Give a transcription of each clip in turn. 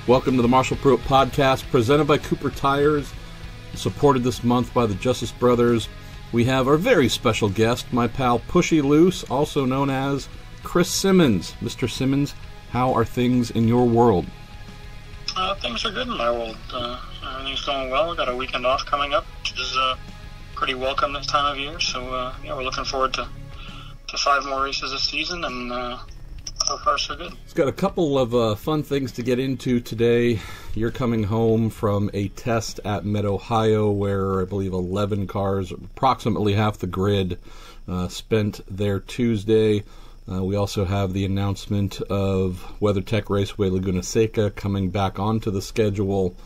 Welcome to the Marshall Pruett podcast, presented by Cooper Tires, supported this month by the Justice Brothers. We have our very special guest, my pal Pushy Loose, also known as Chris Simmons. Mr. Simmons, how are things in your world? Things are good in my world. Everything's going well. We've got a weekend off coming up, which is pretty welcome this time of year. So, we're looking forward to 5 more races this season, and so far so good. It's got a couple of fun things to get into today. You're coming home from a test at Mid-Ohio where I believe 11 cars, approximately half the grid, spent their Tuesday. We also have the announcement of WeatherTech Raceway Laguna Seca coming back onto the schedule.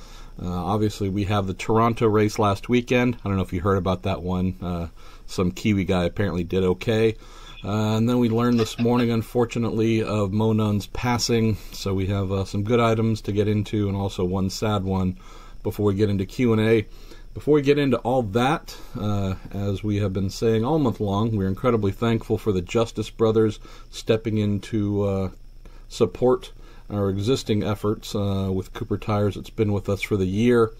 Obviously, we have the Toronto race last weekend. I don't know if you heard about that one. Some Kiwi guy apparently did okay. And then we learned this morning, unfortunately, of Mo Nunn's passing. So we have some good items to get into and also one sad one before we get into Q&A. Before we get into all that, as we have been saying all month long, we're incredibly thankful for the Justice Brothers stepping in to support our existing efforts with Cooper Tires. It's been with us for the year.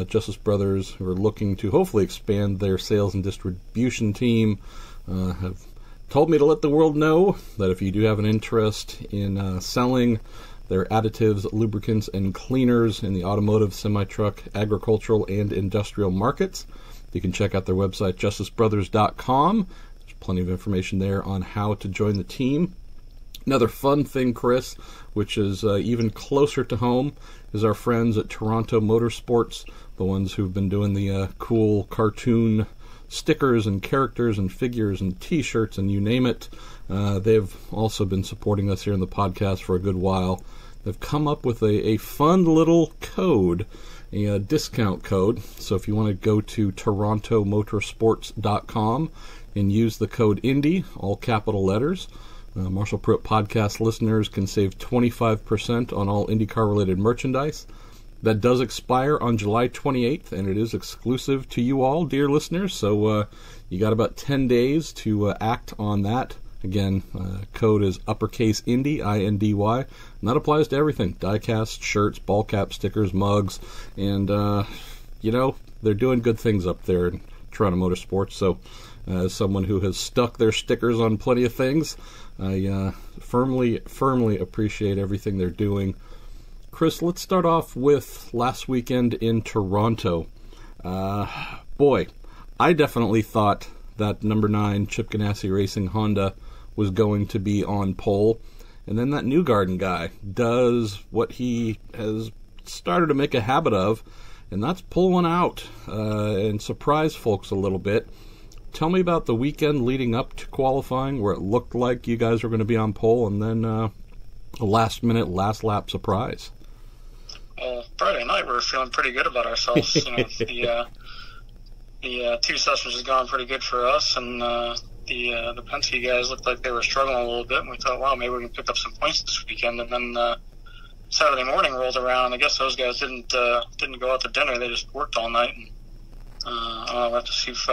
Justice Brothers are looking to hopefully expand their sales and distribution team, have told me to let the world know that if you do have an interest in selling their additives, lubricants, and cleaners in the automotive, semi-truck, agricultural, and industrial markets, you can check out their website, justicebrothers.com. There's plenty of information there on how to join the team. Another fun thing, Chris, which is even closer to home, is our friends at Toronto Motorsports, the ones who've been doing the cool cartoon stickers and characters and figures and t-shirts and you name it. They've also been supporting us here in the podcast for a good while. They've come up with a fun little code, a discount code. So if you want to go to torontomotorsports.com and use the code INDY, all capital letters, Marshall Pruett podcast listeners can save 25% on all IndyCar related merchandise. That does expire on July 28th, and it is exclusive to you all, dear listeners. So you got about 10 days to act on that. Again, code is uppercase INDY, I-N-D-Y. And that applies to everything. Die-cast, shirts, ball cap, stickers, mugs. And, they're doing good things up there in Toronto Motorsports. So as someone who has stuck their stickers on plenty of things, I firmly appreciate everything they're doing. Chris, let's start off with last weekend in Toronto. Boy, I definitely thought that number 9 Chip Ganassi Racing Honda was going to be on pole. And then that Newgarden guy does what he has started to make a habit of, and that's pull one out and surprise folks a little bit. Tell me about the weekend leading up to qualifying where it looked like you guys were going to be on pole, and then a last-minute, last-lap surprise. Well, Friday night we were feeling pretty good about ourselves. The 2 sessions has gone pretty good for us, and the Penske guys looked like they were struggling a little bit, and we thought, wow, maybe we can pick up some points this weekend. And then Saturday morning rolled around, and I guess those guys didn't go out to dinner. They just worked all night, and I don't know, we'll have to see if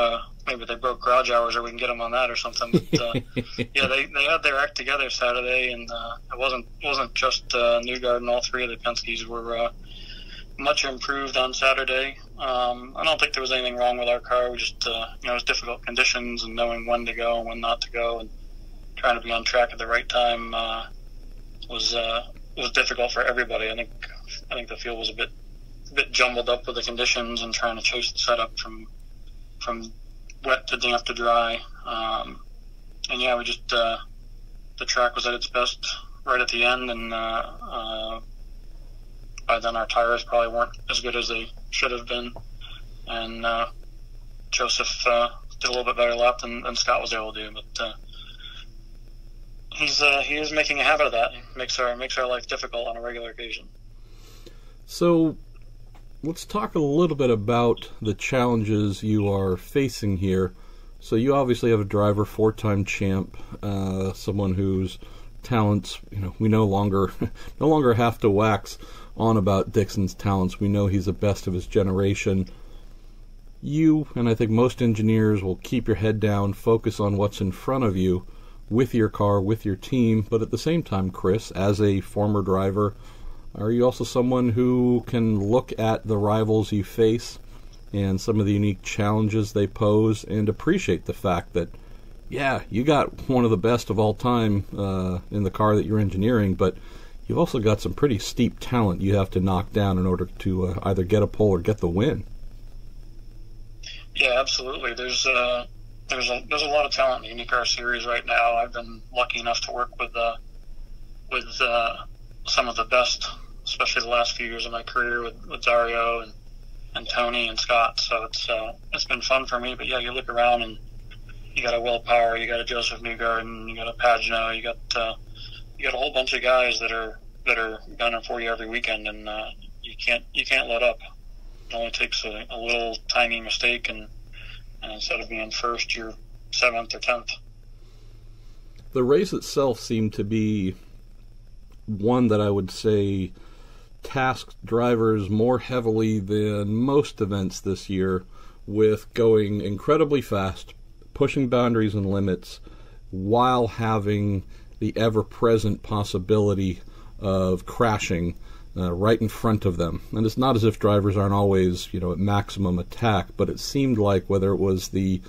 maybe they broke garage hours or we can get them on that or something. But they had their act together Saturday, and it wasn't just Newgarden. All 3 of the Penskes were much improved on Saturday. I don't think there was anything wrong with our car. We just it was difficult conditions, and knowing when to go and when not to go, and trying to be on track at the right time was difficult for everybody. I think the field was a bit jumbled up with the conditions and trying to chase the setup from wet to damp to dry. We just the track was at its best right at the end, and by then our tires probably weren't as good as they should have been, and Joseph did a little bit better lap than Scott was able to do, but he is making a habit of that. It makes our life difficult on a regular occasion. So let's talk a little bit about the challenges you are facing here. So you obviously have a driver, 4-time champ, someone whose talents, we no longer have to wax on about Dixon's talents. We know he's the best of his generation. You, and I think most engineers, will keep your head down, focus on what's in front of you with your car, with your team, but at the same time, Chris, as a former driver, are you also someone who can look at the rivals you face and some of the unique challenges they pose and appreciate the fact that, yeah, you got one of the best of all time in the car that you're engineering, but you've also got some pretty steep talent you have to knock down in order to either get a pole or get the win? Yeah, absolutely. There's a lot of talent in the IndyCar series right now. I've been lucky enough to work with some of the best, especially the last few years of my career with Dario and Tony and Scott. So it's been fun for me. But yeah, you look around and you got a Will Power, you got a Joseph Newgarden, you got a Pagano, you got a whole bunch of guys that are gunning for you every weekend, and you can't let up. It only takes a little tiny mistake, and instead of being first, you're 7th or 10th. The race itself seemed to be one that I would say tasked drivers more heavily than most events this year with going incredibly fast, pushing boundaries and limits, while having the ever-present possibility of crashing right in front of them. And it's not as if drivers aren't always, at maximum attack, but it seemed like whether it was the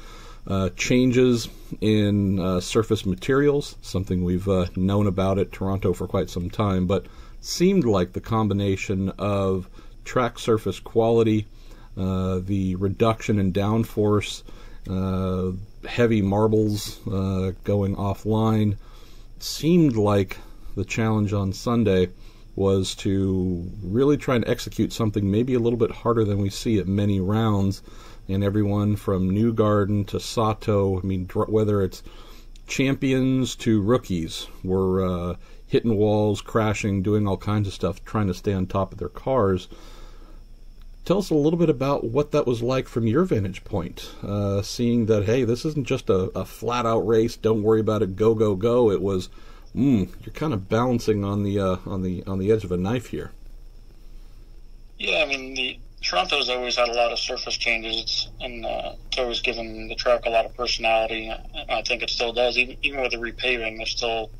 changes in surface materials, something we've known about at Toronto for quite some time, but seemed like the combination of track surface quality, the reduction in downforce, heavy marbles going offline, seemed like the challenge on Sunday was to really try and execute something maybe a little bit harder than we see at many rounds. And everyone from Newgarden to Sato, whether it's champions to rookies, were hitting walls, crashing, doing all kinds of stuff, trying to stay on top of their cars. Tell us a little bit about what that was like from your vantage point, seeing that, hey, this isn't just a flat-out race, don't worry about it, go, go, go. It was, you're kind of balancing on the edge of a knife here. Yeah, Toronto's always had a lot of surface changes, and it's always given the track a lot of personality. I think it still does, even with the repaving. There's still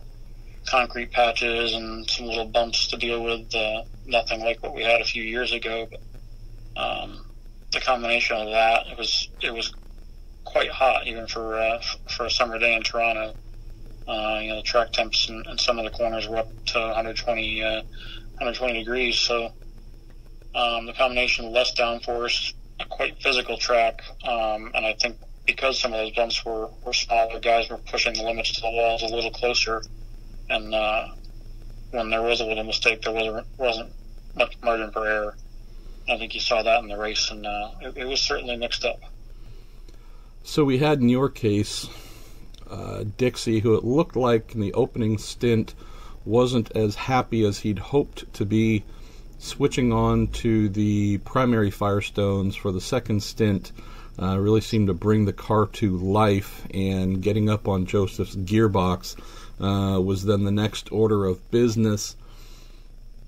concrete patches and some little bumps to deal with. Nothing like what we had a few years ago, but the combination of that, it was quite hot even for a summer day in Toronto. The track temps in some of the corners were up to 120 degrees. So the combination of less downforce, a quite physical track, and I think because some of those bumps were smaller, guys were pushing the limits to the walls a little closer, and when there was a little mistake, there wasn't much margin for error. I think you saw that in the race, and it was certainly mixed up. So we had, in your case, Dixie, who it looked like in the opening stint wasn't as happy as he'd hoped to be, switching on to the primary Firestones for the second stint. Really seemed to bring the car to life, and getting up on Joseph's gearbox was then the next order of business.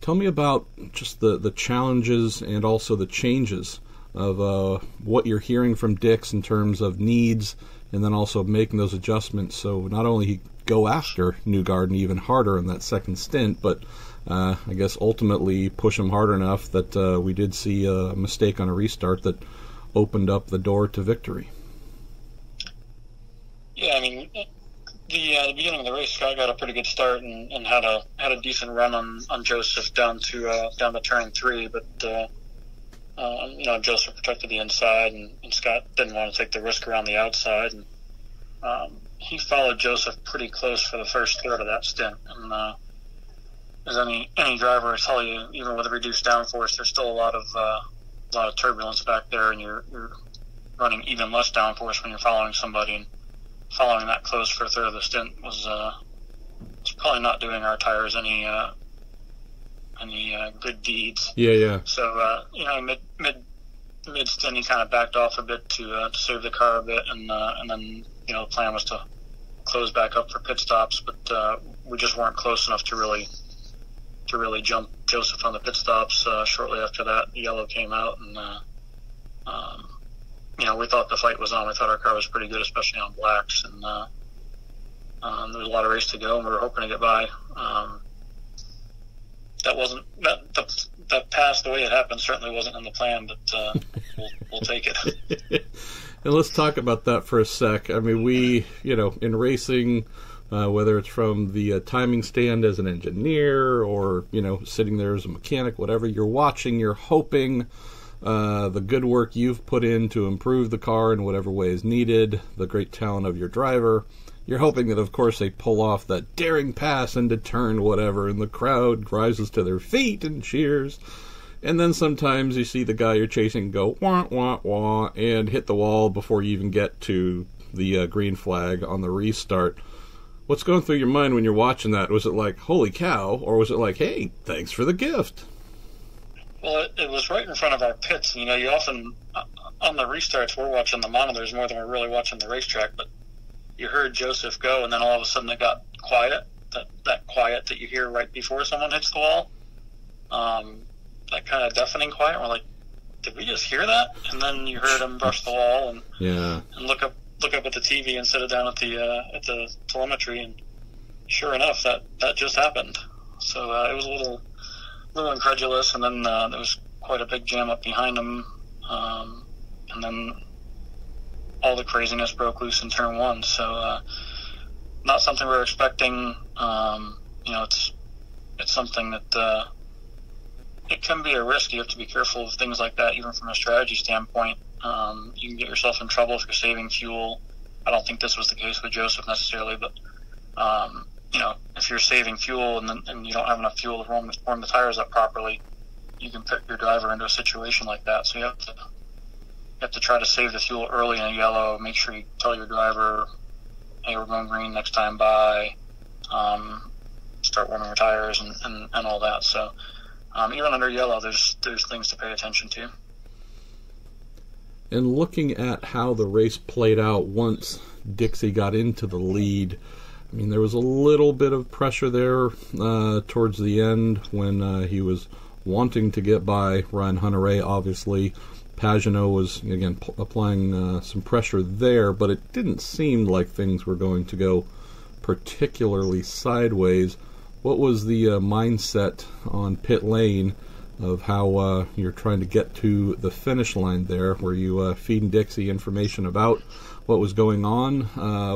Tell me about just the challenges and also the changes of what you're hearing from Dix in terms of needs, and then also making those adjustments so not only he go after Newgarden even harder in that second stint, but I guess ultimately push him hard enough that we did see a mistake on a restart that opened up the door to victory. Yeah, the beginning of the race, Scott got a pretty good start and had a decent run on Joseph down to turn 3, but Joseph protected the inside, and Scott didn't want to take the risk around the outside, and he followed Joseph pretty close for the first third of that stint. And as any driver will tell you, even with a reduced downforce, there's still a lot of turbulence back there, and you're running even less downforce when you're following somebody. And following that close for a third of the stint was probably not doing our tires any good deeds. Yeah. So mid stint, he kind of backed off a bit to save the car a bit, and then the plan was to close back up for pit stops, but we just weren't close enough to really jump Joseph on the pit stops. Shortly after that, the yellow came out, and we thought the fight was on. We thought our car was pretty good, especially on blacks, and there was a lot of race to go, and we were hoping to get by. that wasn't that pass the way it happened certainly wasn't in the plan, but we'll take it. And let's talk about that for a sec. I mean, we, in racing, whether it's from the timing stand as an engineer or, sitting there as a mechanic, whatever, you're watching, you're hoping the good work you've put in to improve the car in whatever way is needed, the great talent of your driver. You're hoping that, of course, they pull off that daring pass into turn whatever, and the crowd rises to their feet and cheers. And then sometimes you see the guy you're chasing go wah, wah, wah, and hit the wall before you even get to the green flag on the restart. What's going through your mind when you're watching that? Was it like, holy cow, or was it like, hey, thanks for the gift? Well, it was right in front of our pits. You often, on the restarts, we're watching the monitors more than we're really watching the racetrack, but you heard Joseph go, and then all of a sudden it got quiet, that quiet that you hear right before someone hits the wall. That kind of deafening quiet. We're like, did we just hear that? And then you heard him brush the wall and look up at the TV instead of down at the telemetry, and sure enough, that just happened. So it was a little incredulous, and then there was quite a big jam up behind him, and then all the craziness broke loose in turn one. So not something we were expecting. It's something that it can be a risk. You have to be careful of things like that, even from a strategy standpoint. You can get yourself in trouble if you're saving fuel. I don't think this was the case with Joseph necessarily, but if you're saving fuel and you don't have enough fuel to warm the tires up properly, you can put your driver into a situation like that. So you have to try to save the fuel early in a yellow. Make sure you tell your driver, hey, we're going green next time by. Start warming your tires and all that. So even under yellow, there's things to pay attention to. And looking at how the race played out once Dixie got into the lead, I mean, there was a little bit of pressure there towards the end when he was wanting to get by Ryan Hunter-Reay, obviously. Pagenaud was, again, applying some pressure there, but it didn't seem like things were going to go particularly sideways. What was the mindset on pit lane of how you're trying to get to the finish line there? Were you feeding Dixie information about what was going on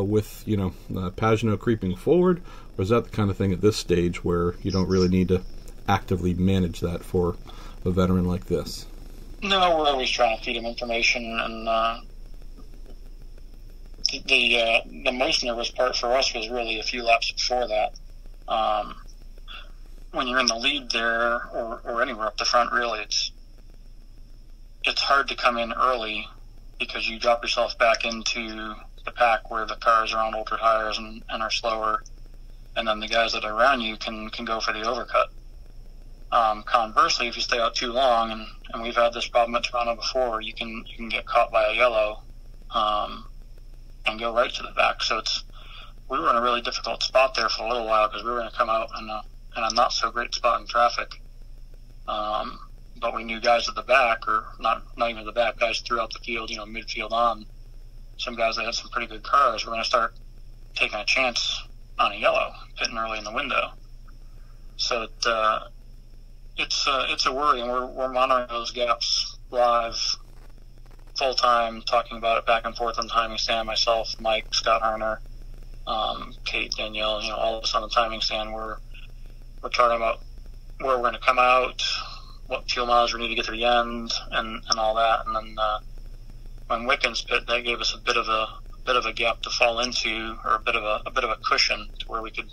with, Pagenaud creeping forward? Or is that the kind of thing at this stage where you don't really need to actively manage that for a veteran like this? No, we're always trying to feed him information, and the most nervous part for us was really a few laps before that. When you're in the lead there, or anywhere up the front, really, it's hard to come in early because you drop yourself back into the pack where the cars are on older tires and are slower, and then the guys that are around you can go for the overcut. Conversely, if you stay out too long, and we've had this problem at Toronto before, you can get caught by a yellow and go right to the back. So we were in a really difficult spot there for a little while because we were going to come out in a not so great spot in traffic. But we knew guys at the back, or not even at the back, guys throughout the field, midfield on, some guys that had some pretty good cars, were going to start taking a chance on a yellow, pitting early in the window. So it's a worry, and we're monitoring those gaps live, full time, talking about it back and forth on timing stand. Myself, Mike, Scott Harner, Kate, Danielle, all of us on the timing stand. We're talking about where we're going to come out, what fuel mileage we need to get to the end, and all that. And then when Wickens pit, that gave us a bit of a gap to fall into, or a bit of a cushion to where we could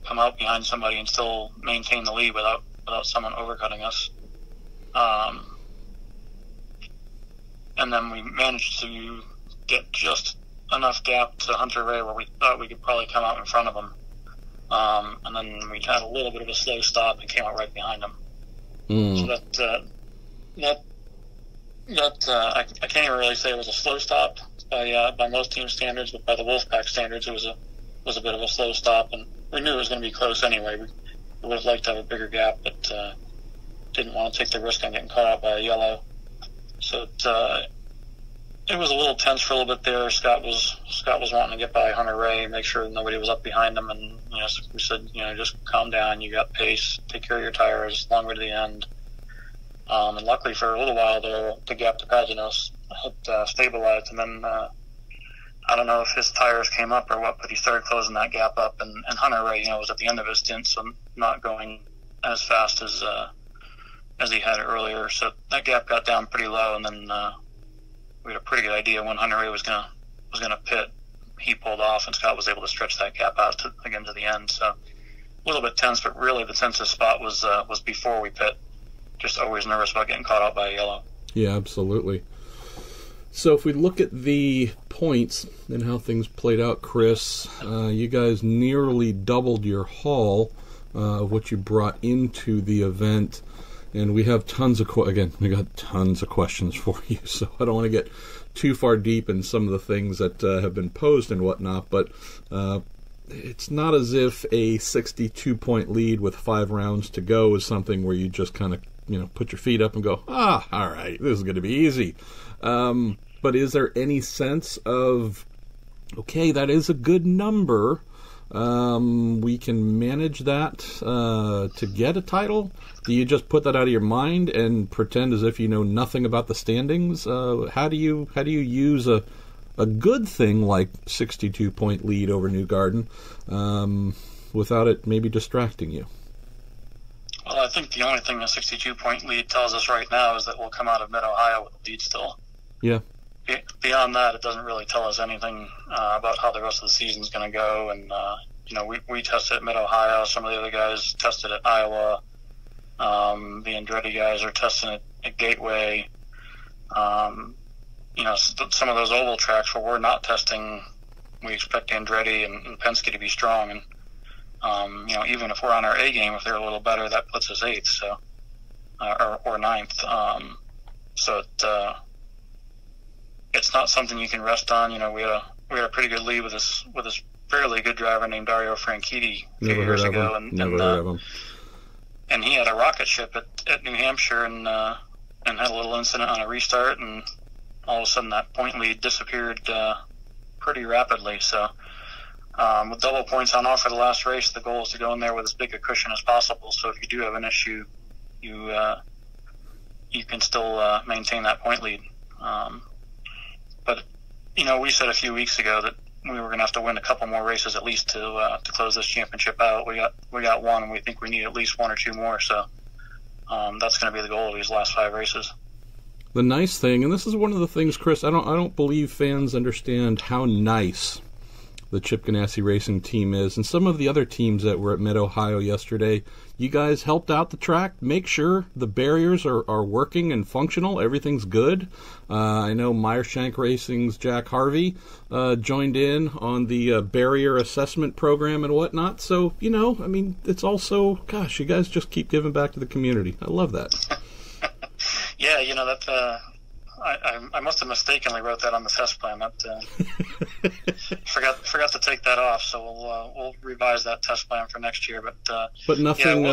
come out behind somebody and still maintain the lead without someone overcutting us. And then we managed to get just enough gap to Hunter-Reay where we thought we could probably come out in front of him. And then we had a little bit of a slow stop and came out right behind him. So I can't even really say it was a slow stop by most team standards, but by the Wolfpack standards, it was a bit of a slow stop, and we knew it was going to be close anyway. We would have liked to have a bigger gap, but didn't want to take the risk on getting caught out by a yellow. So it was a little tense for a little bit there. Scott was wanting to get by Hunter Ray, make sure nobody was up behind him, and we said, just calm down. You got pace. Take care of your tires, long way to the end. And luckily for a little while there, the gap to Paginos had stabilized, and then I don't know if his tires came up or what, but he started closing that gap up, and Hunter Ray, was at the end of his stint, so not going as fast as he had earlier. So that gap got down pretty low, and then we had a pretty good idea when Hunter Ray was gonna pit. He pulled off, and Scott was able to stretch that gap out again to the end. So a little bit tense, but really the tensest spot was before we pit. Just always nervous about getting caught out by a yellow. Yeah, absolutely. So if we look at the points and how things played out, Chris, you guys nearly doubled your haul of what you brought into the event. And we have we got tons of questions for you, so I don't want to get too far deep in some of the things that have been posed and whatnot, but it's not as if a 62-point lead with 5 rounds to go is something where you just kind of, put your feet up and go, all right, this is going to be easy. But is there any sense of, okay, that is a good number, we can manage that to get a title? Do you just put that out of your mind and pretend as if you know nothing about the standings? How do you use a good thing like 62-point lead over Newgarden without it maybe distracting you? Well, I think the only thing the 62-point lead tells us right now is that we'll come out of Mid-Ohio with the lead still. Yeah. Beyond that, it doesn't really tell us anything about how the rest of the season's going to go. And, we tested at Mid-Ohio. Some of the other guys tested at Iowa. The Andretti guys are testing it at Gateway. Some of those oval tracks where we're not testing, we expect Andretti and Penske to be strong. And, even if we're on our A game, if they're a little better, that puts us 8th, so, or 9th. It's not something you can rest on. We had a pretty good lead with this fairly good driver named Dario Franchitti a few years ago, and he had a rocket ship at New Hampshire and had a little incident on a restart, and all of a sudden that point lead disappeared pretty rapidly. So with double points on offer the last race, the goal is to go in there with as big a cushion as possible. So if you do have an issue, you can still maintain that point lead. But we said a few weeks ago that we were going to have to win a couple more races at least to close this championship out. We got one, and we think we need at least 1 or 2 more. So that's going to be the goal of these last 5 races. The nice thing, and this is one of the things, Chris, I don't believe fans understand how nice the Chip Ganassi Racing team is, and some of the other teams that were at Mid-Ohio yesterday. You guys helped out the track, make sure the barriers are working and functional, everything's good. I know Meyershank Racing's Jack Harvey joined in on the barrier assessment program and whatnot, so, it's also, gosh, you guys just keep giving back to the community. I love that. Yeah, that I must have mistakenly wrote that on the test plan. That forgot to take that off. So we'll revise that test plan for next year. But nothing,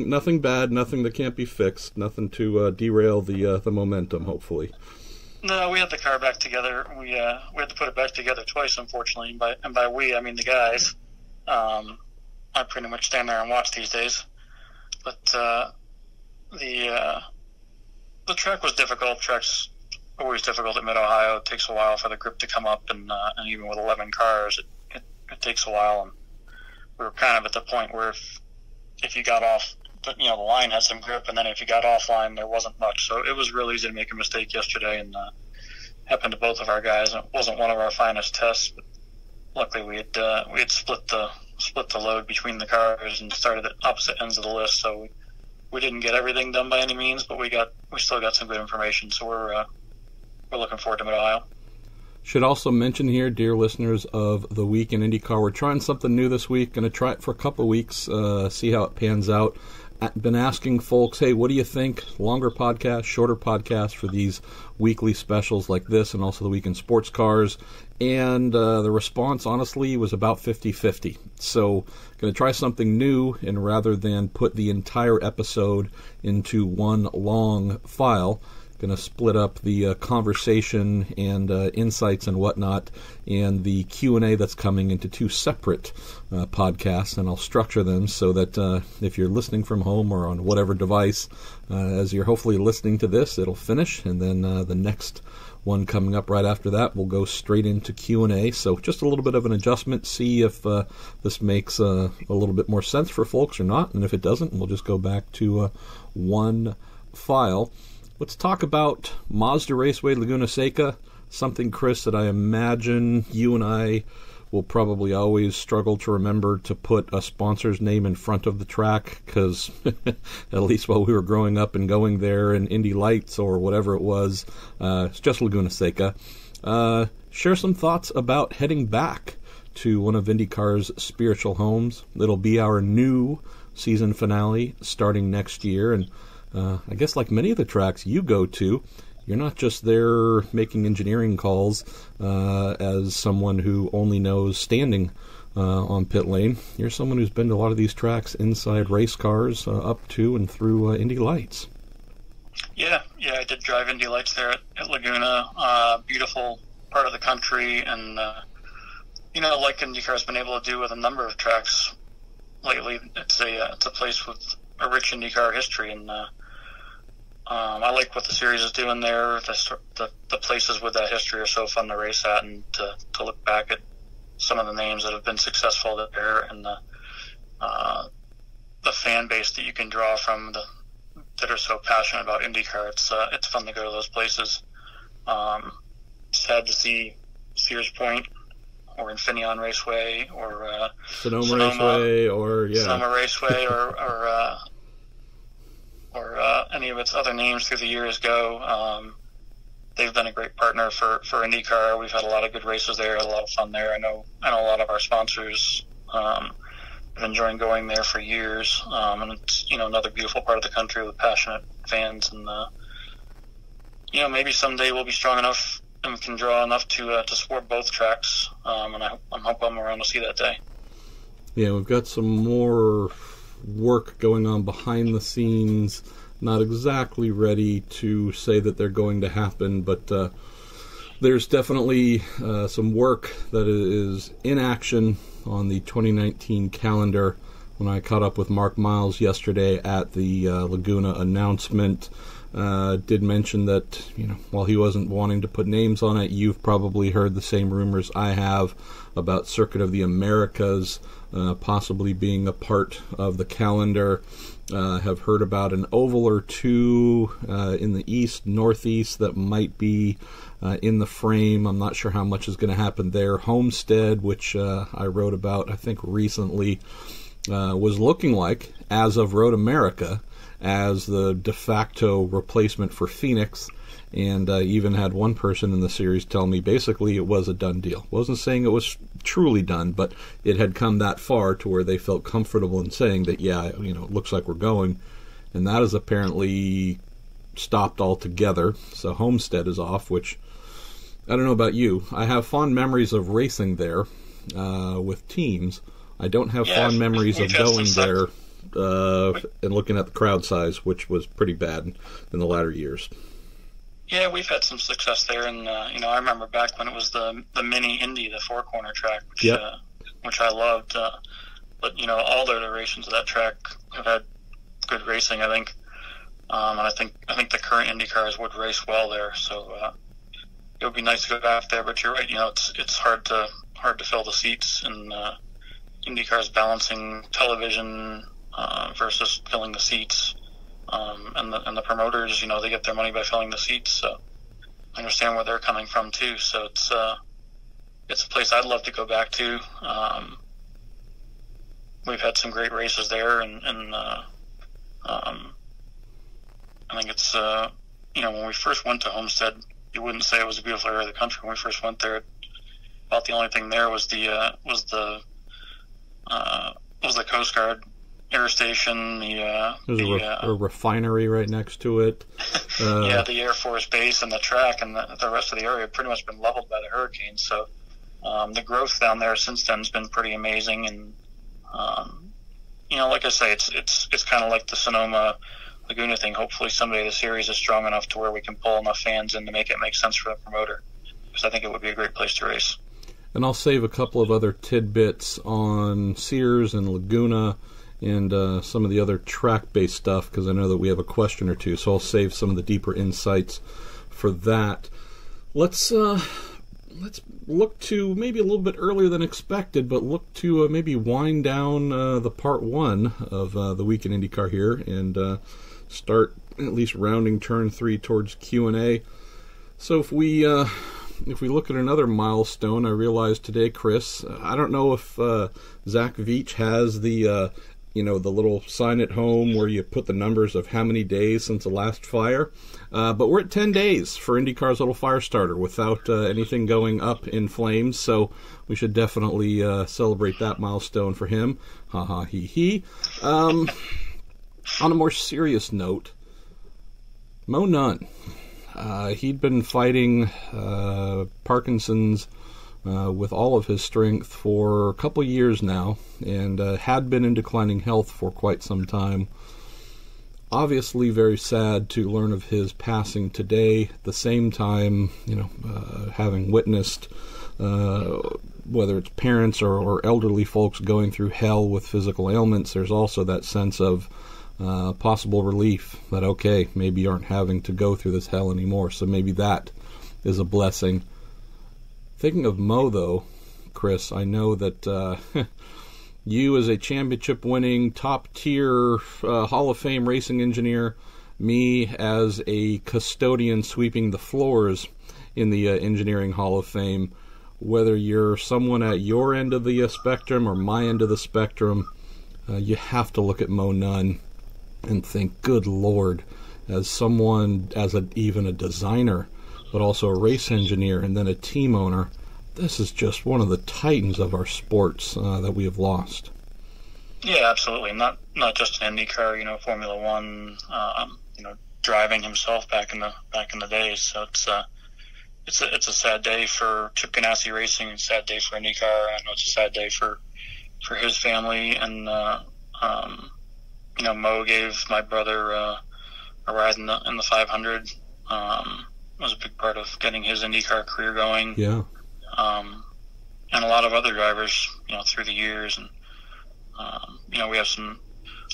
nothing bad, nothing that can't be fixed, nothing to derail the momentum. Hopefully. No, we had the car back together. We had to put it back together twice, unfortunately. And by we, I mean the guys. I pretty much stand there and watch these days. But the track was difficult. Track's always difficult at Mid-Ohio. It takes a while for the grip to come up, and even with 11 cars, it takes a while. And we were kind of at the point where if you got off, the line had some grip, and then if you got offline, there wasn't much. So it was real easy to make a mistake yesterday, and happened to both of our guys. It wasn't one of our finest tests, but luckily we had split the load between the cars and started at opposite ends of the list. So we didn't get everything done by any means, but we still got some good information. So we're looking forward to Mid-Ohio. Should also mention here, dear listeners of the Week in IndyCar, we're trying something new this week. Going to try it for a couple of weeks, see how it pans out. I've been asking folks, hey, what do you think? Longer podcasts, shorter podcasts for these weekly specials like this, and also the Week in Sports Cars. And the response, honestly, was about 50-50. So going to try something new, and rather than put the entire episode into one long file, going to split up the conversation and insights and whatnot and the Q&A that's coming into two separate podcasts, and I'll structure them so that if you're listening from home or on whatever device, as you're hopefully listening to this, it'll finish, and then the next one coming up right after that will go straight into Q&A. So just a little bit of an adjustment, see if this makes a little bit more sense for folks or not, and if it doesn't, we'll just go back to one file. Let's talk about Mazda Raceway Laguna Seca, something, Chris, that I imagine you and I will probably always struggle to remember to put a sponsor's name in front of the track, because at least while we were growing up and going there in Indy Lights or whatever it was, it's just Laguna Seca. Share some thoughts about heading back to one of IndyCar's spiritual homes. It'll be our new season finale starting next year, and I guess like many of the tracks you go to, you're not just there making engineering calls as someone who only knows standing on pit lane. You're someone who's been to a lot of these tracks inside race cars up to and through Indy Lights. Yeah, I did drive Indy Lights there at Laguna. Beautiful part of the country, and like IndyCar's been able to do with a number of tracks lately, it's a place with a rich IndyCar history, and I like what the series is doing there. The places with that history are so fun to race at, and to look back at some of the names that have been successful there, and the fan base that you can draw from that are so passionate about IndyCar. It's fun to go to those places. Sad to see Sears Point or Infineon Raceway or Sonoma Raceway or Sonoma Raceway or any of its other names through the years go. They've been a great partner for IndyCar. We've had a lot of good races there, had a lot of fun there. I know a lot of our sponsors have enjoying going there for years. And it's another beautiful part of the country with passionate fans, and maybe someday we'll be strong enough and can draw enough to support both tracks. And I'm hoping I'm around to see that day. Yeah, we've got some more work going on behind the scenes. Not exactly ready to say that they're going to happen, but there's definitely some work that is in action on the 2019 calendar. When I caught up with Mark Miles yesterday at the Laguna announcement, did mention that while he wasn't wanting to put names on it, you've probably heard the same rumors I have about Circuit of the Americas possibly being a part of the calendar. Have heard about an oval or two in the east, northeast that might be in the frame. I'm not sure how much is going to happen there. Homestead, which I wrote about, I think recently, was looking like, as of Road America, as the de facto replacement for Phoenix, and even had one person in the series tell me basically it was a done deal. Wasn't saying it was truly done, but it had come that far to where they felt comfortable in saying that, it looks like we're going, and that is apparently stopped altogether. So Homestead is off, which, I don't know about you, I have fond memories of racing there with teams. I don't have fond memories of going there and looking at the crowd size, which was pretty bad in the latter years. Yeah, we've had some success there, and I remember back when it was the mini Indy, the four-corner track, which I loved. But all the iterations of that track have had good racing, I think. And I think the current Indy cars would race well there. So it would be nice to go back there. But you're right. It's hard to fill the seats, and IndyCar's balancing television versus filling the seats. And the promoters, they get their money by filling the seats, so I understand where they're coming from too. So it's a place I'd love to go back to. We've had some great races there, and I think it's when we first went to Homestead, you wouldn't say it was a beautiful area of the country. When we first went there, about the only thing there was the Coast Guard air station, There's a refinery right next to it. The Air Force Base and the track, and the rest of the area had pretty much been leveled by the hurricane. So the growth down there since then has been pretty amazing. And like I say, it's kind of like the Sonoma Laguna thing, hopefully someday the series is strong enough to where we can pull enough fans in to make it make sense for the promoter, because I think it would be a great place to race. And I'll save a couple of other tidbits on Sears and Laguna and some of the other track-based stuff, because I know that we have a question or two, so I'll save some of the deeper insights for that. Let's look to maybe a little bit earlier than expected, but look to maybe wind down the part one of the week in IndyCar here and start at least rounding turn 3 towards Q&A. So if we look at another milestone, I realized today, Chris, I don't know if Zach Veach has the the little sign at home where you put the numbers of how many days since the last fire, but we're at 10 days for IndyCar's little fire starter without anything going up in flames, so we should definitely celebrate that milestone for him. Ha ha he he. On a more serious note, Mo Nunn. He'd been fighting Parkinson's with all of his strength for a couple years now, and had been in declining health for quite some time. Obviously very sad to learn of his passing today. At the same time, having witnessed whether it's parents or elderly folks going through hell with physical ailments, there's also that sense of possible relief that, okay, maybe you aren't having to go through this hell anymore, so maybe that is a blessing. Thinking of Mo, though, Chris, I know that you as a championship-winning, top-tier Hall of Fame racing engineer, me as a custodian sweeping the floors in the Engineering Hall of Fame, whether you're someone at your end of the spectrum or my end of the spectrum, you have to look at Mo Nunn and think, good Lord, as someone, even a designer, but also a race engineer and then a team owner, this is just one of the titans of our sports that we have lost. Yeah, absolutely. Not just an IndyCar, Formula One, driving himself back in the days. So it's a sad day for Chip Ganassi Racing, a sad day for IndyCar. I know it's a sad day for his family, and Mo gave my brother a ride in the 500. Was a big part of getting his IndyCar career going. Yeah. And a lot of other drivers, through the years. And, we have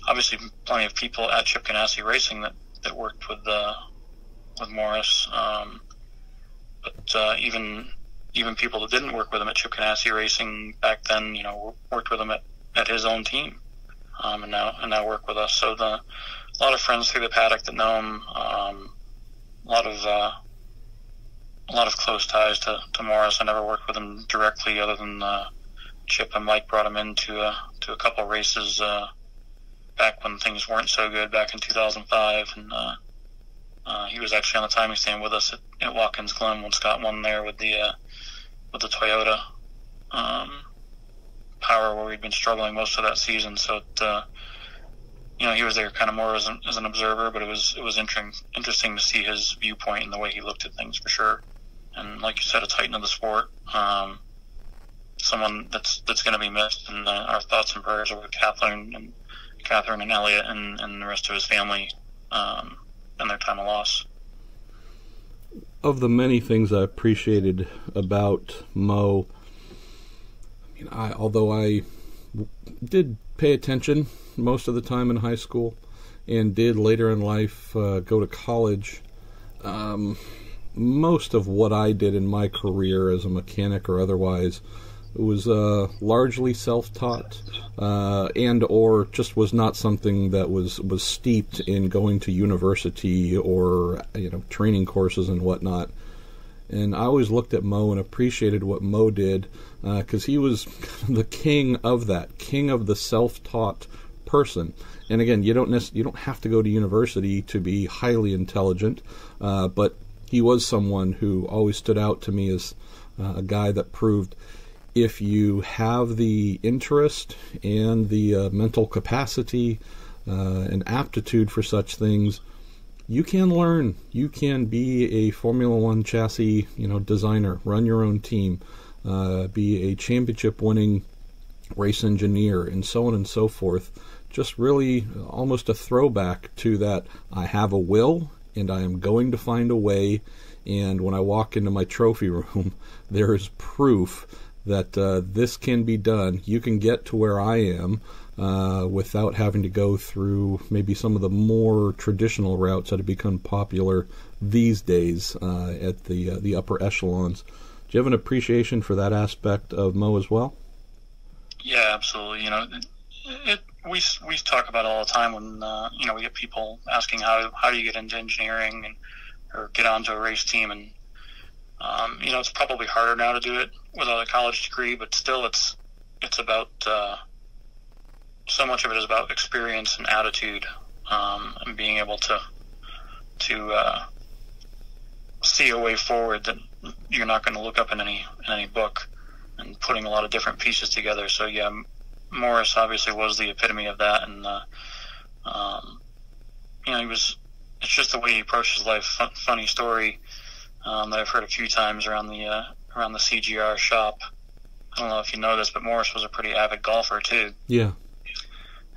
obviously plenty of people at Chip Ganassi Racing that worked with Morris. But even people that didn't work with him at Chip Ganassi Racing back then, worked with him at his own team. And now work with us. So a lot of friends through the paddock that know him, a lot of close ties to Morris. I never worked with him directly, other than Chip and Mike brought him into to a couple of races back when things weren't so good, back in 2005, and he was actually on the timing stand with us at Watkins Glen when Scott won there with the Toyota Power, where we'd been struggling most of that season. So he was there kind of more as an observer, but it was interesting to see his viewpoint and the way he looked at things, for sure. And like you said, a titan of the sport, someone that's going to be missed. And our thoughts and prayers are with Catherine and Elliot and the rest of his family in their time of loss. Of the many things I appreciated about Mo, although I did pay attention most of the time in high school and did later in life go to college, most of what I did in my career as a mechanic or otherwise was largely self-taught and or just was not something that was steeped in going to university or training courses and whatnot. And I always looked at Mo and appreciated what Mo did, because he was the king of that, king of the self-taught person. And again, you don't have to go to university to be highly intelligent, but he was someone who always stood out to me as a guy that proved if you have the interest and the mental capacity and aptitude for such things, you can learn. You can be a Formula One chassis, designer, run your own team, be a championship-winning race engineer, and so on and so forth. just really almost a throwback to that I have a will and I am going to find a way. And when I walk into my trophy room, there is proof that this can be done. You can get to where I am without having to go through maybe some of the more traditional routes that have become popular these days at the upper echelons. Do you have an appreciation for that aspect of Mo as well? Yeah, absolutely. We talk about it all the time when we get people asking how do you get into engineering or get onto a race team, and it's probably harder now to do it without a college degree, but still it's about so much of it is about experience and attitude, and being able to see a way forward that you're not going to look up in any book, and putting a lot of different pieces together. So yeah, Morris obviously was the epitome of that, and it's just the way he approached his life. Funny story that I've heard a few times around the CGR shop. I don't know if you know this, but Morris was a pretty avid golfer too. Yeah.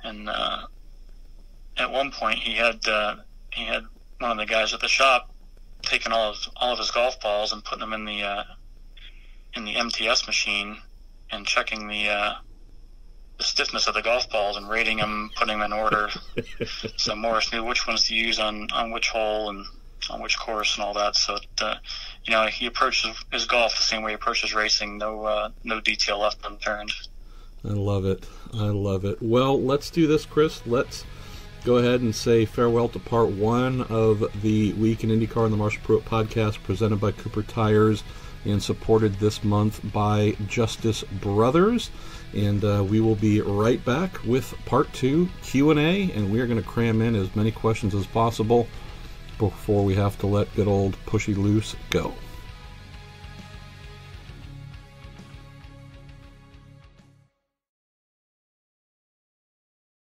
And at one point, he had one of the guys at the shop taking all of his golf balls and putting them in the MTS machine and checking the stiffness of the golf balls and rating them, putting them in order. So Morris knew which ones to use on which hole and on which course and all that. So he approached his golf the same way he approaches racing. No detail left unturned. I love it. Well, let's do this, Chris. Let's go ahead and say farewell to part one of the Week in IndyCar on the Marshall Pruett podcast, presented by Cooper Tires and supported this month by Justice Brothers. And we will be right back with part two, Q&A, and we are going to cram in as many questions as possible before we have to let good old Pushy Loose go.